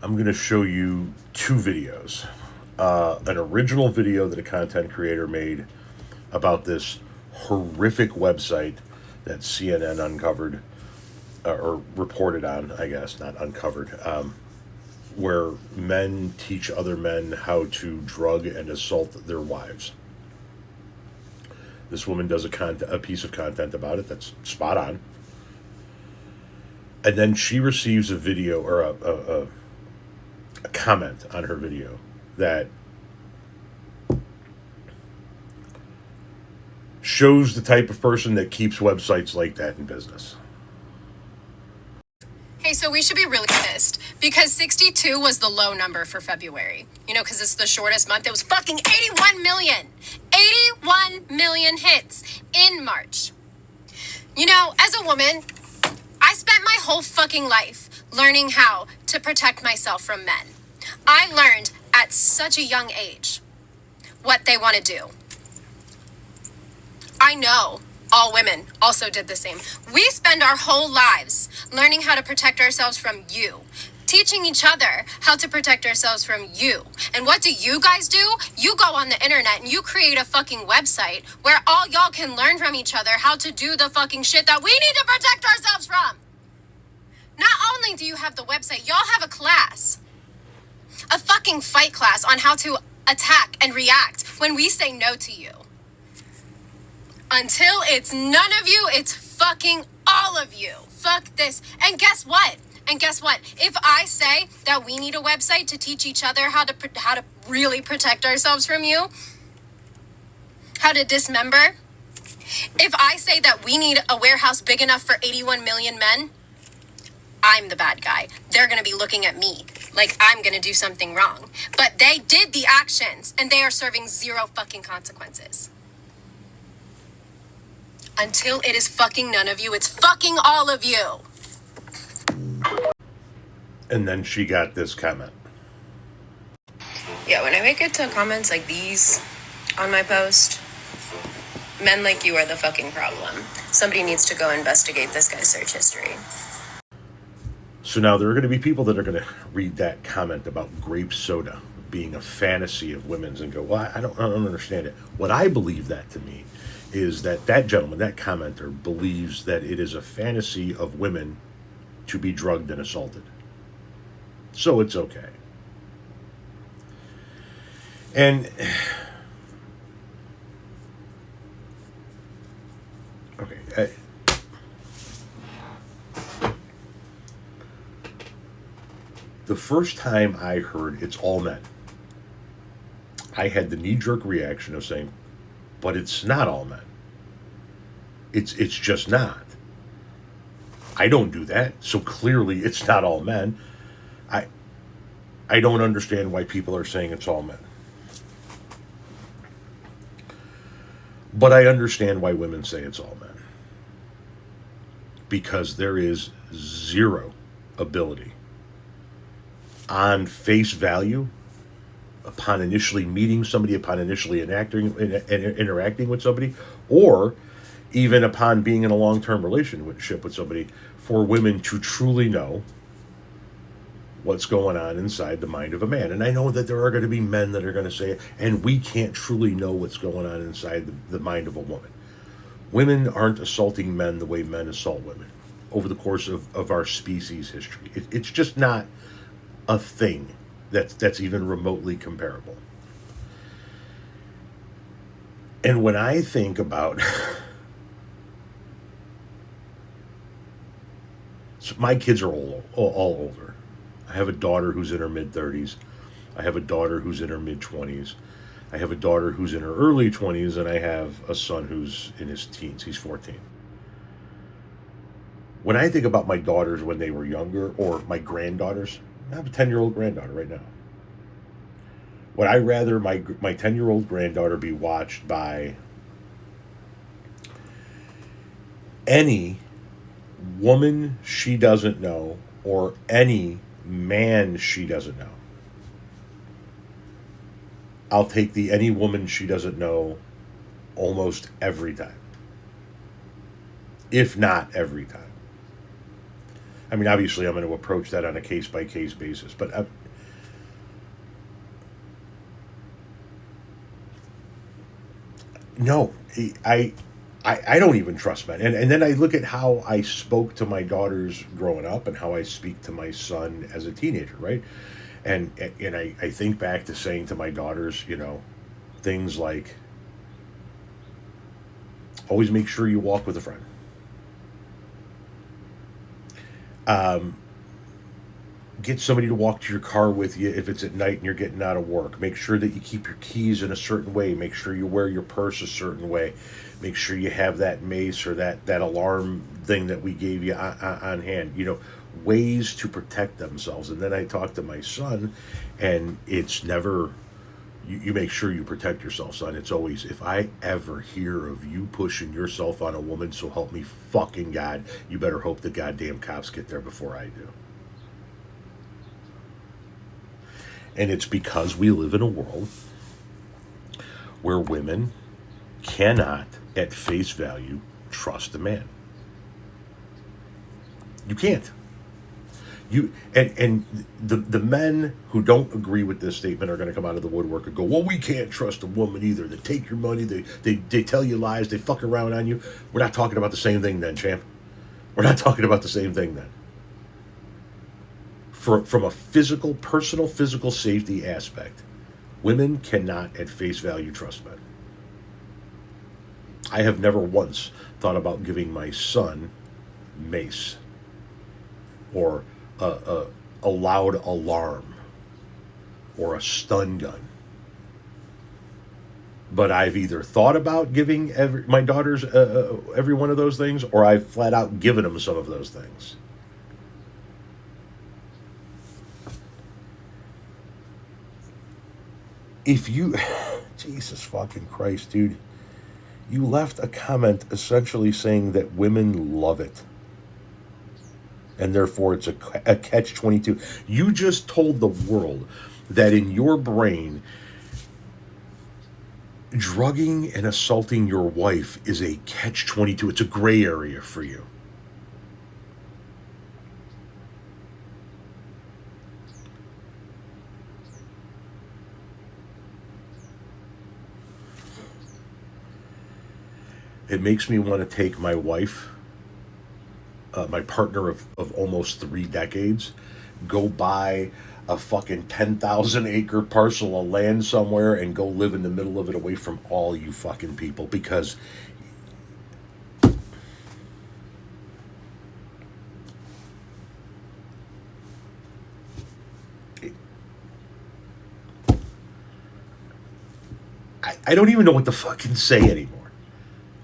I'm going to show you two videos. An original video that a content creator made about this horrific website that CNN uncovered or reported on, I guess, not uncovered, where men teach other men how to drug and assault their wives. This woman does a piece of content about it that's spot on. And then she receives a video or a comment on her video that shows the type of person that keeps websites like that in business. Hey, so we should be really pissed because 62 was the low number for February. You know, because it's the shortest month. It was fucking 81 million. 81 million hits in March. You know, as a woman, I spent my whole fucking life learning how to protect myself from men. I learned at such a young age what they want to do. I know all women also did the same. We spend our whole lives learning how to protect ourselves from you, teaching each other how to protect ourselves from you. And what do you guys do? You go on the internet and you create a fucking website where all y'all can learn from each other how to do the fucking shit that we need to protect ourselves from. Not only do you have the website, y'all have a class. A fucking fight class on how to attack and react when we say no to you. Until it's none of you, it's fucking all of you. Fuck this. And guess what? If I say that we need a website to teach each other how to really protect ourselves from you, how to dismember, if I say that we need a warehouse big enough for 81 million men, I'm the bad guy. They're going to be looking at me like I'm going to do something wrong. But they did the actions and they are serving zero fucking consequences. Until it is fucking none of you, it's fucking all of you. And then she got this comment. Yeah, when I make it to comments like these on my post, men like you are the fucking problem. Somebody needs to go investigate this guy's search history. So now there are going to be people that are going to read that comment about grape soda being a fantasy of women's and go, well, I don't understand it. What I believe that to mean is that gentleman, that commenter, believes that it is a fantasy of women to be drugged and assaulted. So it's okay. And okay, the first time I heard it's all men, I had the knee-jerk reaction of saying, but it's not all men. It's just not. I don't do that, so clearly it's not all men. I don't understand why people are saying it's all men. But I understand why women say it's all men. Because there is zero ability on face value, upon initially meeting somebody, upon initially interacting with somebody, or even upon being in a long-term relationship with somebody, for women to truly know what's going on inside the mind of a man. And I know that there are going to be men that are going to say, and we can't truly know what's going on inside the mind of a woman. Women aren't assaulting men the way men assault women over the course of our species history. It's just not a thing that's even remotely comparable. And when I think about so my kids are all older. I have a daughter who's in her mid-30s. I have a daughter who's in her mid-20s. I have a daughter who's in her early 20s, and I have a son who's in his teens. He's 14. When I think about my daughters when they were younger, or my granddaughters, I have a 10-year-old granddaughter right now. Would I rather my 10-year-old granddaughter be watched by any woman she doesn't know or any man she doesn't know? I'll take the any woman she doesn't know almost every time, if not every time. I mean, obviously, I'm going to approach that on a case by case basis, but no, I don't even trust men. And then I look at how I spoke to my daughters growing up and how I speak to my son as a teenager, right? And I think back to saying to my daughters, things like, always make sure you walk with a friend. Get somebody to walk to your car with you if it's at night and you're getting out of work. Make sure that you keep your keys in a certain way. Make sure you wear your purse a certain way. Make sure you have that mace or that alarm thing that we gave you on hand. Ways to protect themselves. And then I talk to my son, and it's never, you make sure you protect yourself, son. It's always, if I ever hear of you pushing yourself on a woman, so help me fucking God, you better hope the goddamn cops get there before I do. And it's because we live in a world where women cannot, at face value, trust a man. You can't. And the men who don't agree with this statement are going to come out of the woodwork and go, well, we can't trust a woman either. They take your money, they tell you lies, they fuck around on you. We're not talking about the same thing then, champ. We're not talking about the same thing then. From a personal physical safety aspect, women cannot at face value trust men. I have never once thought about giving my son mace or a loud alarm or a stun gun. But I've either thought about giving my daughters every one of those things, or I've flat out given them some of those things. If you, Jesus fucking Christ, dude, you left a comment essentially saying that women love it. And therefore it's a catch-22. You just told the world that in your brain, drugging and assaulting your wife is a catch-22. It's a gray area for you. It makes me want to take my wife, my partner of almost 3 decades, go buy a fucking 10,000 acre parcel of land somewhere and go live in the middle of it away from all you fucking people, because I don't even know what to fucking say anymore.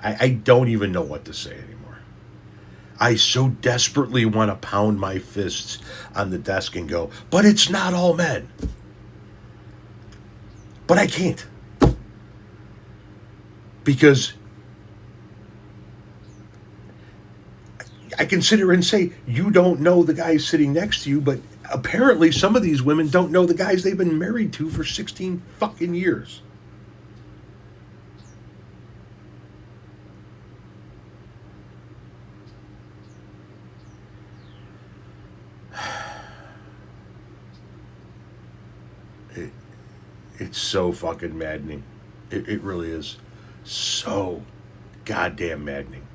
I don't even know what to say anymore. I so desperately want to pound my fists on the desk and go, but it's not all men. But I can't. Because I can sit here and say, you don't know the guy sitting next to you, but apparently some of these women don't know the guys they've been married to for 16 fucking years. It's so fucking maddening. It really is so goddamn maddening.